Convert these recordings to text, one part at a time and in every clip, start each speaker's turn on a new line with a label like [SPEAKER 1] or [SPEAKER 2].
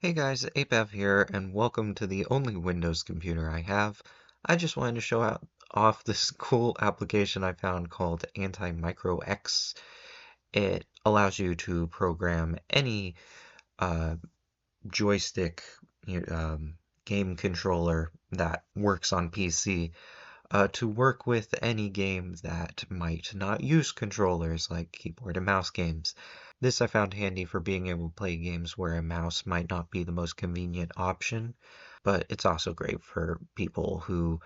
[SPEAKER 1] Hey guys, Apev here, and welcome to the only Windows computer I have. I just wanted to show off this cool application I found called Anti-Micro-X. It allows you to program any uh, joystick game controller that works on PC to work with any game that might not use controllers, like keyboard and mouse games. This I found handy for being able to play games where a mouse might not be the most convenient option, but it's also great for people who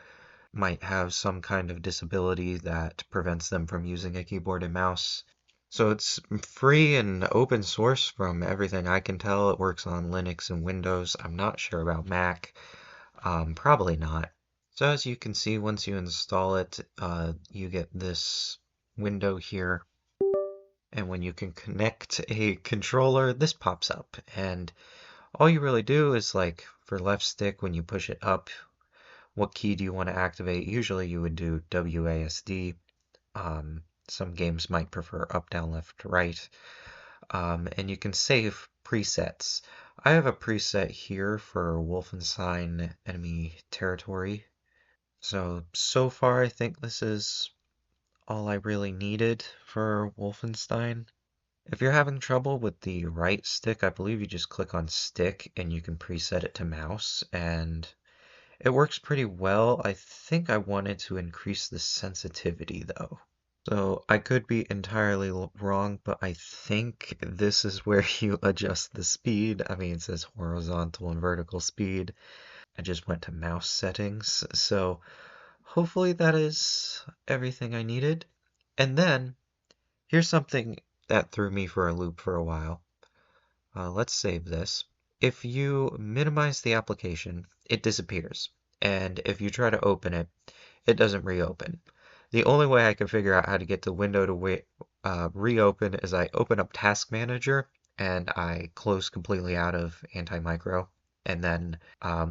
[SPEAKER 1] might have some kind of disability that prevents them from using a keyboard and mouse. So it's free and open source from everything I can tell. It works on Linux and Windows. I'm not sure about Mac. Probably not. So as you can see, once you install it, you get this window here. And when you can connect a controller, this pops up. And all you really do is like for left stick, when you push it up, what key do you want to activate? Usually you would do WASD. Some games might prefer up, down, left, right. And you can save presets. I have a preset here for Wolfenstein Enemy Territory. So far, I think this is all I really needed for Wolfenstein. If you're having trouble with the right stick, I believe you just click on stick and you can preset it to mouse, and it works pretty well. I think I wanted to increase the sensitivity though. So I could be entirely wrong, but I think this is where you adjust the speed. I mean, it says horizontal and vertical speed. I just went to mouse settings, so hopefully that is everything I needed. And then here's something that threw me for a loop for a while. Let's save this. If you minimize the application, it disappears. And if you try to open it, it doesn't reopen. The only way I can figure out how to get the window to reopen is I open up Task Manager and I close completely out of Anti-Micro. And then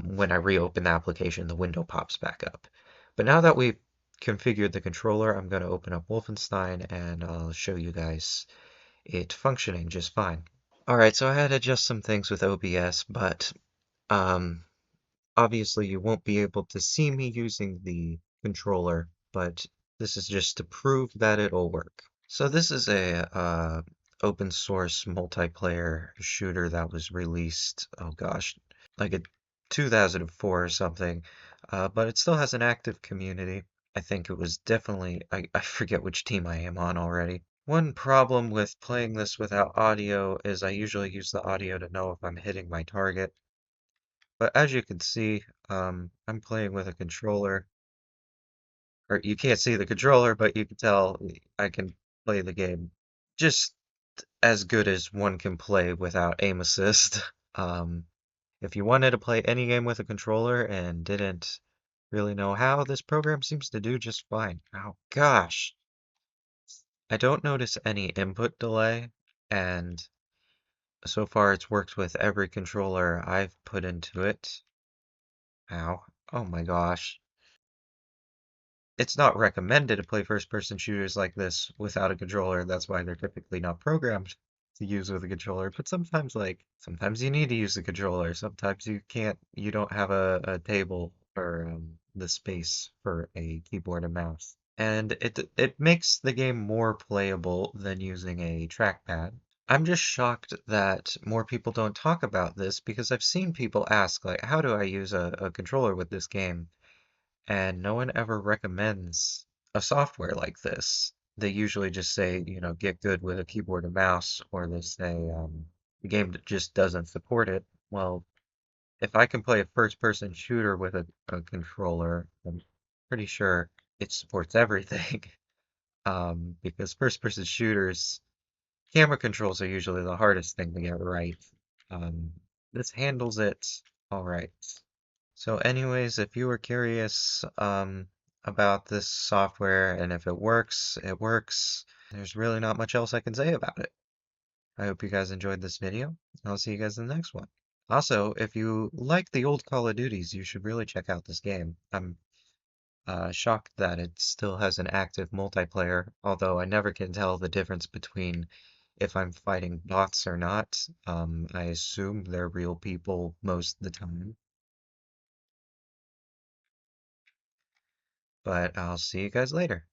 [SPEAKER 1] when I reopen the application, the window pops back up. But now that we've configured the controller, I'm going to open up Wolfenstein and I'll show you guys it functioning just fine. Alright, so I had to adjust some things with OBS, but um, obviously you won't be able to see me using the controller, but this is just to prove that it'll work. So this is a open source multiplayer shooter that was released, oh gosh, like in 2004 or something, but it still has an active community. I think it was definitely, I forget which team I am on already. One problem with playing this without audio is I usually use the audio to know if I'm hitting my target. But as you can see, I'm playing with a controller, or you can't see the controller, but you can tell I can play the game just as good as one can play without aim assist. Um, if you wanted to play any game with a controller and didn't really know how, this program seems to do just fine. Oh gosh, I don't notice any input delay, and so far it's worked with every controller I've put into it. Ow. Oh my gosh. It's not recommended to play first-person shooters like this without a controller. That's why they're typically not programmed to use with a controller. But sometimes you need to use the controller. Sometimes you can't, you don't have a table or the space for a keyboard and mouse. And it makes the game more playable than using a trackpad. I'm just shocked that more people don't talk about this because I've seen people ask, like, how do I use a controller with this game? And no one ever recommends a software like this. They usually just say, get good with a keyboard and mouse, or they say the game just doesn't support it. Well, if I can play a first-person shooter with a controller, I'm pretty sure it supports everything. Because first-person shooters, camera controls are usually the hardest thing to get right. Um, this handles it all right. So anyways, if you were curious about this software and if it works, it works. There's really not much else I can say about it. I hope you guys enjoyed this video. I'll see you guys in the next one. Also, if you like the old Call of Duties, you should really check out this game. I'm shocked that it still has an active multiplayer, although I never can tell the difference between if I'm fighting bots or not. I assume they're real people most of the time, but I'll see you guys later.